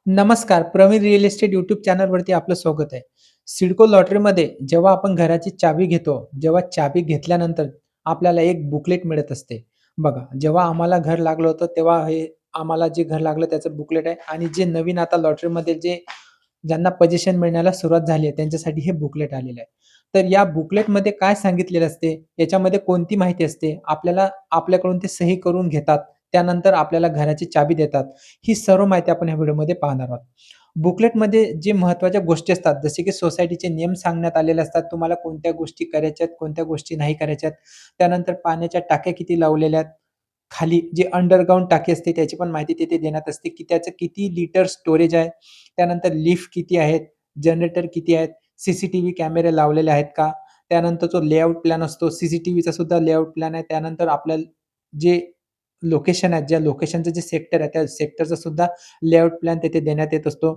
नमस्कार, Pravin real estate YouTube चॅनलवरती आपलं स्वागत आहे. सिडको लॉटरीमध्ये जेव्हा आपण घराची चावी घेतो, जेव्हा चावी घेतल्यानंतर आपल्याला एक बुकलेट मिळत असते. बघा, जेव्हा आम्हाला घर लागलं होतं, तेव्हा हे आम्हाला जे घर लागलं त्याचं बुकलेट आहे आणि जे नवीन आता लॉटरीमध्ये ज्यांना पोझिशन मिळण्याला सुरुवात झाली आहे, त्यांच्यासाठी हे बुकलेट आलेलं आहे. तर या बुकलेटमध्ये काय सांगितलेलं असते, याच्यामध्ये कोणती माहिती असते, आपल्याकडून ते सही करून घेतात, त्यानंतर आपल्याला घराची चावी देतात. ही सर्व माहिती आपण या व्हिडिओमध्ये पाहणार आहोत. बुकलेटमध्ये जे महत्त्वाच्या गोष्टी असतात, जसे की सोसायटीचे नियम सांगण्यात आलेले असतात. तुम्हाला कोणत्या गोष्टी करायच्यात, कोणत्या गोष्टी नाही करायच्यात. त्यानंतर पाण्याच्या टाक्या किती लावलेल्या आहेत. खाली जे अंडरग्राउंड टाकी असते त्याची पण माहिती तिथे देण्यात असते, की त्याचं किती लिटर स्टोरेज आहे. त्यानंतर लिफ्ट किती आहेत, जनरेटर किती आहेत, सीसीटीव्ही कॅमेरे लावलेले आहेत का? त्यानंतर जो लेआउट प्लॅन असतो, सीसीटीव्हीचा सुद्धा लेआउट प्लॅन आहे. त्यानंतर आपल्याला जे लोकेशन आहेत, ज्या लोकेशनचं जे सेक्टर आहे, त्या सेक्टरचा सुद्धा लेआउट प्लॅन तिथे देण्यात येत असतो.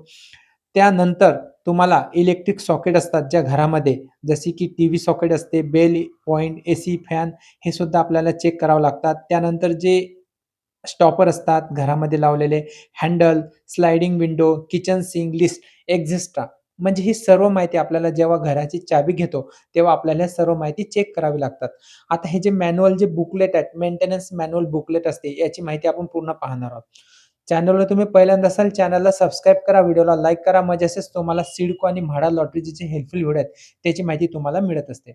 त्यानंतर तुम्हाला इलेक्ट्रिक सॉकेट असतात ज्या घरामध्ये, जशी की टीव्ही सॉकेट असते, बेल पॉइंट, एसी, फॅन हे सुद्धा आपल्याला चेक करावं लागतात. त्यानंतर जे स्टॉपर असतात घरामध्ये लावलेले, handle, sliding window, kitchen sink, list, etcetera. म्हणजे ही सर्व माहिती आपल्याला जेव्हा घराची चावी घेतो, तेव्हा आपल्याला हे सर्व माहिती चेक करावी लागतात. आता हे जे मॅन्युअल जे बुकलेट आहेत, मेंटेनन्स मॅन्युअल बुकलेट असते, याची माहिती आपण पूर्ण पाहणार आहोत. चॅनलवर तुम्ही पहिल्यांदा असाल, चॅनलला सबस्क्राईब करा, व्हिडिओला लाईक करा. म्हणजे असेच तुम्हाला सिडको आणि म्हाडा लॉटरीचे जे हेल्पफुल व्हिडिओ आहेत, त्याची माहिती तुम्हाला मिळत असते.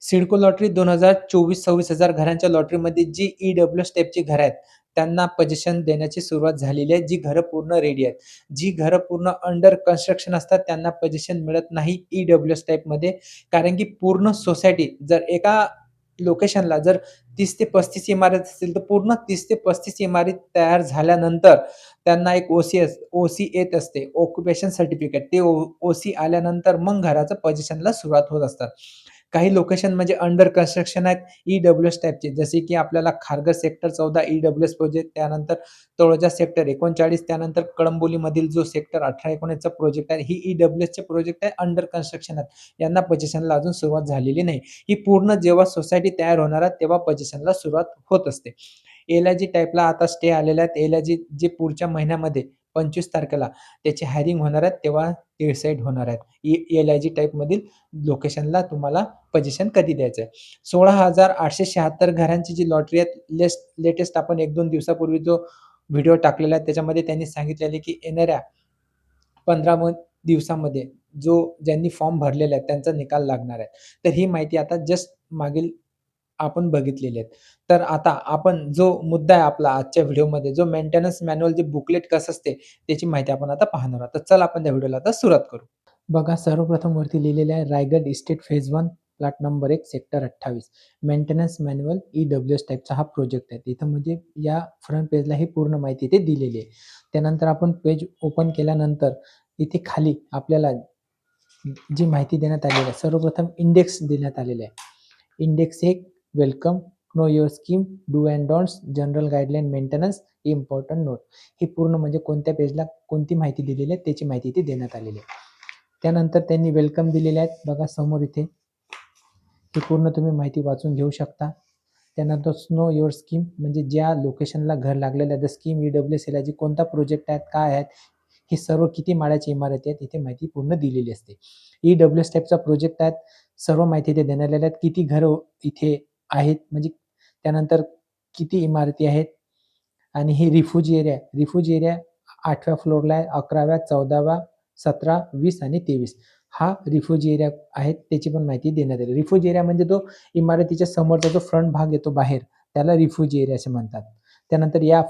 सिडको लॉटरी 2024-26,000 घरांच्या लॉटरीमध्ये जी ई-डब्ल्यू-एस टाइपची घरं आहेत, त्यांना पोझिशन देण्याची सुरुवात झालेली आहे. जी घरं पूर्ण रेडी आहेत. जी घरं पूर्ण अंडर कन्स्ट्रक्शन असतात, त्यांना पोझिशन मिळत नाही ई-डब्ल्यू-एस टाइपमध्ये. कारण की पूर्ण सोसायटी जर एका लोकेशनला जर 30 ते 35 इमारत असतील, तर पूर्ण 30 ते 35 इमारत तयार झाल्यानंतर त्यांना एक ओसी येत असते, ऑक्युपेशन सर्टिफिकेट. ते ओसी आल्यानंतर मग घराचं पोझिशनला सुरुवात होत असतात. काही लोकेशन म्हणजे अंडर कन्स्ट्रक्शन आहेत ई-डब्ल्यू-एस टाइपचे, जसे की आपल्याला खारघर सेक्टर 14 ई-डब्ल्यू-एस प्रोजेक्ट, त्यानंतर तळोजा सेक्टर 39, त्यानंतर कळंबोलीमधील जो सेक्टर 18-19 प्रोजेक्ट आहे, ही ई-डब्ल्यू-एसचे प्रोजेक्ट आहे, अंडर कन्स्ट्रक्शन आहेत. यांना पोझिशनला अजून सुरुवात झालेली नाही. ही पूर्ण जेव्हा सोसायटी तयार होणार आहे, तेव्हा पोझिशनला सुरुवात होत असते. एल-आय-जी टाइपला आता स्टे आलेले आहेत. एल-आय-जी जे पुढच्या महिन्यामध्ये 25 तारखेला त्याची हायरिंग होणार आहे, तेव्हा डिसाईड होणार आहेत. एल-आय-जी टाइपमधील लोकेशनला तुम्हाला पोझिशन कधी द्यायचं आहे. 16,876 घरांची जी लॉटरी आहे, लेटेस्ट आपण 1-2 दिवसापूर्वी जो व्हिडिओ टाकलेला आहे, त्याच्यामध्ये त्यांनी सांगितलेले की येणाऱ्या 15 दिवसामध्ये ज्यांनी फॉर्म भरलेला आहे, त्यांचा निकाल लागणार आहे. तर ही माहिती आता जस्ट मागील आपण बघितलेले आहेत. तर आता आपण जो मुद्दा आहे आपला आजच्या व्हिडिओमध्ये, जो मेंटेनन्स मॅन्युअल जे बुकलेट कसं असते, त्याची माहिती आपण आता पाहणार आहोत. तर चला आपण त्या व्हिडिओला आता सुरुवात करू. बघा, सर्वप्रथम वरती लिहिलेले आहे Raigad estate phase 1 plot number 1 sector 28 maintenance manual EWS टाइपचा हा प्रोजेक्ट आहे. इथं म्हणजे या फ्रंट पेजला ही पूर्ण माहिती इथे दिलेली आहे. त्यानंतर आपण पेज ओपन केल्यानंतर इथे खाली आपल्याला जी माहिती देण्यात आलेली आहे, सर्वप्रथम इंडेक्स देण्यात आलेले आहे. Index 1 welcome, know your scheme, do and don'ts, general guideline maintenance, important note. ही पूर्ण म्हणजे कोणत्या पेजला कोणती माहिती दिलेली आहे त्याची माहिती इथे देण्यात आलेली आहे. त्यानंतर त्यांनी वेलकम दिलेले आहेत. बघा समोर इथे. ही पूर्ण तुम्ही माहिती वाचून घेऊ शकता. त्यानंतर स्नो युअर स्कीम म्हणजे ज्या लोकेशनला घर लागलेलं आहे, द स्कीम ई-डब्ल्यू-एस एल-आय-जी कोणता प्रोजेक्ट आहेत, काय आहेत, हे सर्व किती माळ्याची इमारती आहेत, इथे माहिती पूर्ण दिलेली असते. ई-डब्ल्यू-एस टाइपचा प्रोजेक्ट आहेत. सर्व माहिती इथे देण्यात आलेल्या आहेत. किती घरं इथे आहेत, म्हणजे त्यानंतर किती इमारती आहेत आणि ही रिफ्यूज एरिया आहे. रिफ्यूज एरिया 8व्या फ्लोअरला आहे, 11व्या, 14व्या, 17, 20 आणि 23 हा रिफ्यूज एरिया आहे. त्याची पण माहिती देण्यात आली. रिफ्यूज एरिया म्हणजे तो इमारतीच्या समोरचा जो फ्रंट भाग येतो बाहेर, त्याला रिफ्यूज एरिया असे म्हणतात. त्यानंतर या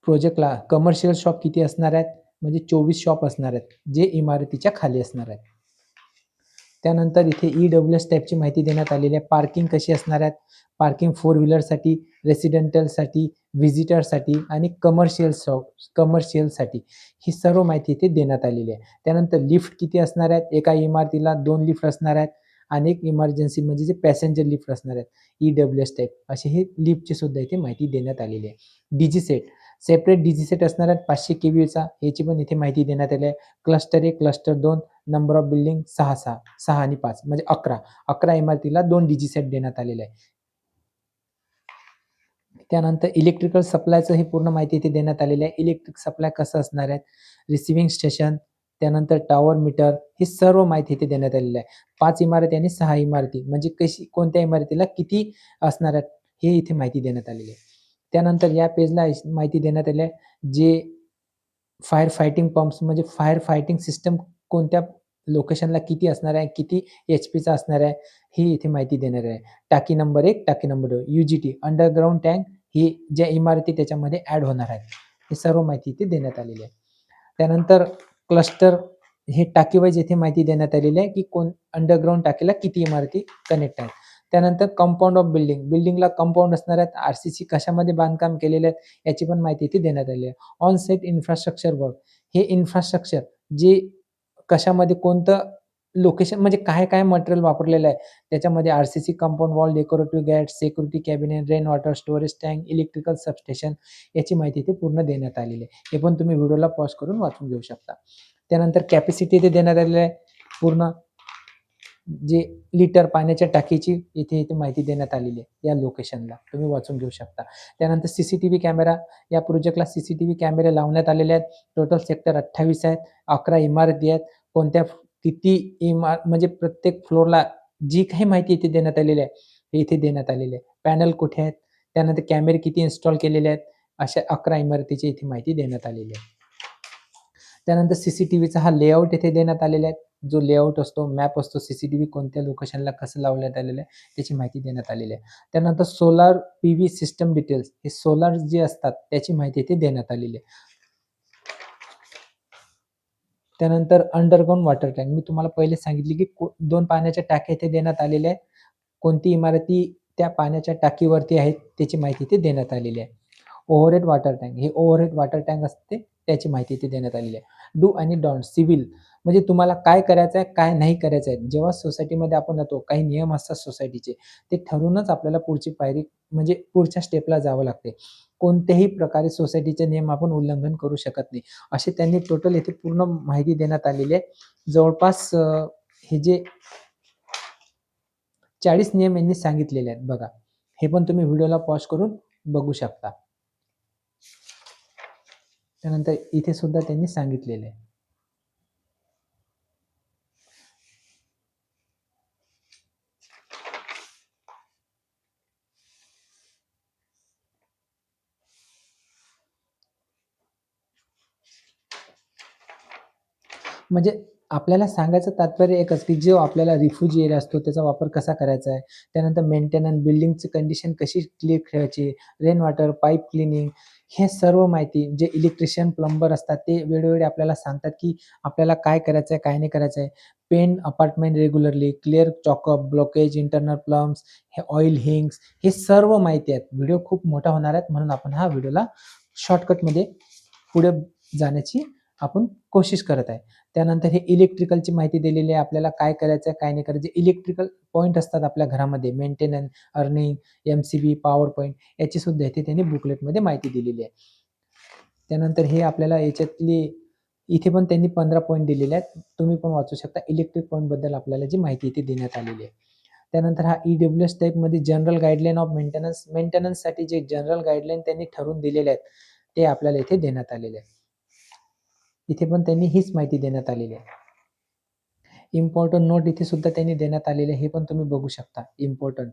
प्रोजेक्टला कमर्शियल शॉप किती असणार आहेत, म्हणजे 24 शॉप असणार आहेत, जे इमारतीच्या खाली असणार आहेत. त्यानंतर इथे ई-डब्ल्यू-एस टाइपची माहिती देण्यात आलेली आहे. पार्किंग कशी असणार आहेत, पार्किंग 4 व्हीलरसाठी, रेसिडेंटलसाठी, व्हिजिटरसाठी आणि कमर्शियलसाठी ही सर्व माहिती इथे देण्यात आलेली आहे. त्यानंतर लिफ्ट किती असणार आहेत, एका इमारतीला 2 लिफ्ट असणार आहेत आणि एक इमर्जन्सी म्हणजे जे पॅसेंजर लिफ्ट असणार आहेत, ई-डब्ल्यू-एस टाइप असे हे लिफ्टची सुद्धा इथे माहिती देण्यात आलेली आहे. डिजी सेपरेट डिजी सेट असणार आहेत 500 केव्हीचा, याची पण इथे माहिती देण्यात आली आहे. Cluster 1, cluster 2, number of building 6 आणि 5 म्हणजे 11 इमारतीला 2 डिजी सेट देण्यात आलेले आहे. त्यानंतर इलेक्ट्रिकल सप्लायचं ही पूर्ण माहिती इथे देण्यात आलेली आहे. इलेक्ट्रिक सप्लाय कसं असणार आहे, रिसिव्हिंग स्टेशन, त्यानंतर टॉवर मीटर, ही सर्व माहिती इथे देण्यात आलेली आहे. 5 इमारती आणि 6 इमारती म्हणजे कशी कोणत्या इमारतीला किती असणार आहेत, हे इथे माहिती देण्यात आलेली आहे. त्यानंतर या पेजला माहिती देण्यात आली आहे, जे फायर फायटिंग पंप्स म्हणजे फायर फायटिंग सिस्टम कोणत्या लोकेशनला किती असणार आहे, किती एच-पीचा असणार आहे, ही इथे माहिती देणार आहे. टाकी नंबर 1, टाकी नंबर 2, यू-जी-टी अंडरग्राउंड टँक ही ज्या इमारती त्याच्यामध्ये ॲड होणार आहेत. ही सर्व माहिती इथे देण्यात आलेली आहे. त्यानंतर क्लस्टर हे टाकी वाईज येथे माहिती देण्यात आलेली आहे, की कोण अंडरग्राउंड टाकीला किती इमारती कनेक्ट आहेत. त्यानंतर कंपाउंड ऑफ बिल्डिंग, बिल्डिंगला कंपाउंड असणार आहेत, आर-सी-सी कशामध्ये बांधकाम केलेले आहेत, याची पण माहिती इथे देण्यात आलेली आहे. ऑन साइट इन्फ्रास्ट्रक्चर वर्क, हे इन्फ्रास्ट्रक्चर जे कशामध्ये कोणतं लोकेशन म्हणजे काय-काय मटेरियल वापरलेलं आहे. त्याच्यामध्ये RCC, compound wall, decorative gate, security cabinet, rain water storage tank, electrical substation याची माहिती इथे पूर्ण देण्यात आलेली आहे. हे पण तुम्ही व्हिडिओला पॉज करून वाचून घेऊ शकता. त्यानंतर कॅपॅसिटी इथे देण्यात आलेली आहे. पूर्ण जे लिटर पाण्याच्या टाकीची इथे माहिती देण्यात आलेली आहे या लोकेशनला. तुम्ही वाचून घेऊ शकता. त्यानंतर सीसीटीव्ही कॅमेरा, या प्रोजेक्टला सीसीटीव्ही कॅमेरे लावण्यात आलेले आहेत. टोटल सेक्टर 28 आहेत. 11 इमारती आहेत. कोणत्या किती म्हणजे प्रत्येक फ्लोअरला जी काही माहिती इथे देण्यात आलेली आहे, हे इथे देण्यात आलेली आहे. पॅनल कुठे आहेत? त्यानंतर कॅमेरे किती इन्स्टॉल केलेले आहेत? अशा 11 इमारतीची इथे माहिती देण्यात आलेली आहे. त्यानंतर सीसीटीव्हीचा हा लेआउट इथे देण्यात आलेला आहे. जो लेआउट असतो, मॅप असतो, सीसीटीव्ही कोणत्या लोकेशनला कसं लावण्यात आलेलं आहे, त्याची माहिती देण्यात आलेली आहे. त्यानंतर सोलार पीव्ही सिस्टम डिटेल्स, हे सोलार जे असतात त्याची माहिती इथे देण्यात आलेली आहे. त्यानंतर अंडरग्राउंड वॉटर टँक, मी तुम्हाला पहिले सांगितले की 2 पाण्याच्या टाक्या इथे देण्यात आलेल्या आहेत. कोणती इमारती त्या पाण्याच्या टाकीवरती आहेत त्याची माहिती इथे देण्यात आलेली आहे. ओव्हरहेड वॉटर टँक, हे ओव्हरहेड वॉटर टँक असते त्याची माहिती इथे देण्यात आलेली आहे. डू आणि डोंट सिव्हिल, म्हणजे तुम्हाला काय करायचं आहे, काय नाही करायचं आहे. जेव्हा सोसायटीमध्ये आपण येतो, काही नियम असतात सोसायटीचे, ते ठरवूनच आपल्याला पुढची पायरी म्हणजे पुढच्या स्टेपला जावं लागते. कोणत्याही प्रकारे सोसायटीचे नियम आपण उल्लंघन करू शकत नाही. असे त्यांनी टोटल येथे पूर्ण माहिती देण्यात आलेली आहे. जवळपास हे जे 40 नियम यांनी सांगितलेले आहेत बघा. हे पण तुम्ही व्हिडिओला पॉज करून बघू शकता. त्यानंतर इथे सुद्धा त्यांनी सांगितलेलं आहे. म्हणजे आपल्याला सांगायचं तात्पर्य एकच, की जो आपल्याला रिफ्युजी एरिया असतो त्याचा वापर कसा करायचा आहे. त्यानंतर मेंटेनन्स, बिल्डिंगची कंडिशन कशी क्लीन ठेवायची, रेन वॉटर, पाईप क्लीनिंग, हे सर्व माहिती जे इलेक्ट्रिशियन, प्लंबर असतात ते वेळोवेळी आपल्याला सांगतात, की आपल्याला काय करायचं आहे, काय नाही करायचं आहे. Paint apartment regularly, clear choke up, blockage, internal plumbs, हे ऑइल हिंग्स, हे सर्व माहिती आहेत. व्हिडिओ खूप मोठा होणार आहे म्हणून आपण हा व्हिडिओला शॉर्टकटमध्ये पुढे जाण्याची आपण कोशिश करत आहे. त्यानंतर हे इलेक्ट्रिकलची माहिती दिलेली आहे. आपल्याला काय करायचं आहे, काय नाही करायचं. इलेक्ट्रिकल पॉइंट असतात आपल्या घरामध्ये मेंटेनन्स, अर्निंग, एम-सी-बी, पॉवर पॉइंट याची सुद्धा इथे त्यांनी बुकलेटमध्ये माहिती दिलेली आहे. त्यानंतर हे आपल्याला याच्यातली इथे पण त्यांनी 15 पॉइंट दिलेले आहेत. तुम्ही पण वाचू शकता. इलेक्ट्रिक पॉइंटबद्दल आपल्याला जी माहिती इथे देण्यात आलेली आहे. त्यानंतर हा ई-डब्ल्यू-एस टाइपमध्ये जनरल गाईडलाईन ऑफ मेंटेनन्स, मेंटेनन्ससाठी जे जनरल गाईडलाईन त्यांनी ठरवून दिलेले आहेत, ते आपल्याला इथे देण्यात आलेले आहे. इथे पण त्यांनी हीच माहिती देण्यात आलेली आहे. इम्पोर्टंट नोट इथे सुद्धा त्यांनी देण्यात आलेले आहे. हे पण तुम्ही बघू शकता इम्पोर्टंट.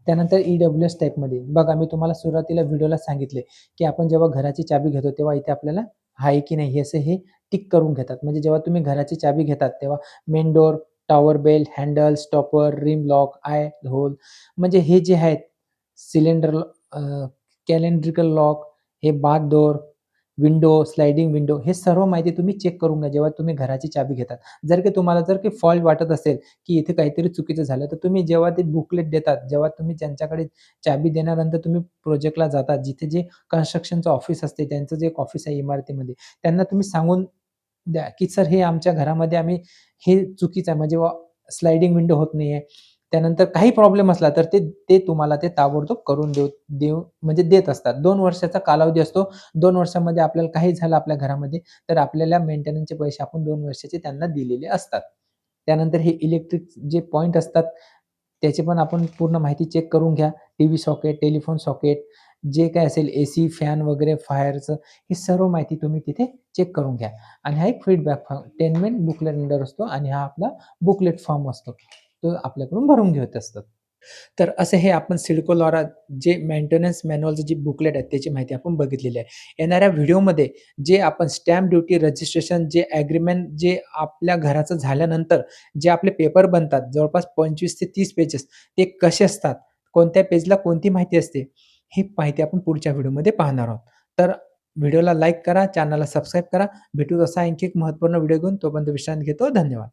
त्यानंतर ई-डब्ल्यू-एस टाइपमध्ये बघा, मी तुम्हाला सुरुवातीला व्हिडिओला सांगितले, की आपण जेव्हा घराची चाबी घेतो तेव्हा इथे आपल्याला आहे की नाही हे असं हे टिक करून घेतात. म्हणजे जेव्हा तुम्ही घराची चाबी घेतात तेव्हा main door, tower bell, handle, stopper, rim lock, eye hole, म्हणजे हे जे आहेत सिलेंडर, कॅलेंड्रिकल लॉक, हे bath door, window, sliding window, हे सर्व माहिती तुम्ही चेक करून घ्या जेव्हा तुम्ही घराची चाबी घेतात. जर की फॉल्ट वाटत असेल, की इथे काहीतरी चुकीचं झालं, तर तुम्ही जेव्हा ते बुकलेट देतात, जेव्हा तुम्ही त्यांच्याकडे चाबी देण्यानंतर तुम्ही प्रोजेक्टला जातात, जिथे जे कन्स्ट्रक्शनचं ऑफिस असते, त्यांचं जे एक ऑफिस आहे इमारतीमध्ये, त्यांना तुम्ही सांगून द्या, की "सर, हे आमच्या घरामध्ये आम्ही हे चुकीचं आहे, म्हणजे स्लायडिंग विंडो होत नाहीये." त्यानंतर काही प्रॉब्लेम असला, तर ते ते तुम्हाला ते ताबडतोब करून देऊ देऊ म्हणजे देत असतात. 2 वर्षाचा कालावधी असतो. 2 वर्षामध्ये आपल्याला काही झालं आपल्या घरामध्ये, तर आपल्याला मेंटेनन्सचे पैसे आपण 2 वर्षाचे त्यांना दिलेले असतात. त्यानंतर हे इलेक्ट्रिक जे पॉइंट असतात, त्याची पण आपण पूर्ण माहिती चेक करून घ्या. टीव्ही सॉकेट, टेलिफोन सॉकेट जे काही असेल एसी, फॅन वगैरे फायरचं ही सर्व माहिती तुम्ही तिथे चेक करून घ्या. आणि हा एक feedback form 10 minute booklet reader असतो आणि हा आपला बुकलेट फॉर्म असतो. तो आपल्याकडून भरून घेत असतात. तर असं हे आपण सिडको लॉरा जे मेंटेनन्स मॅन्युअलचं जे बुकलेट आहे त्याची माहिती आपण बघितलेली आहे. येणाऱ्या व्हिडिओमध्ये जे आपण स्टॅम्प ड्युटी रजिस्ट्रेशन जे ॲग्रीमेंट जे आपल्या घराचं झाल्यानंतर जे आपले पेपर बनतात जवळपास 25 ते 30 पेजेस ते कसे असतात? कोणत्या पेजला कोणती माहिती असते? ही माहिती आपण पुढच्या व्हिडिओमध्ये पाहणार आहोत. तर व्हिडिओला लाईक करा, चॅनलला सबस्क्राईब करा. भेटू असा आणखी एक महत्त्वपूर्ण व्हिडिओ घेऊन तोपर्यंत विश्रांती घेतो. धन्यवाद.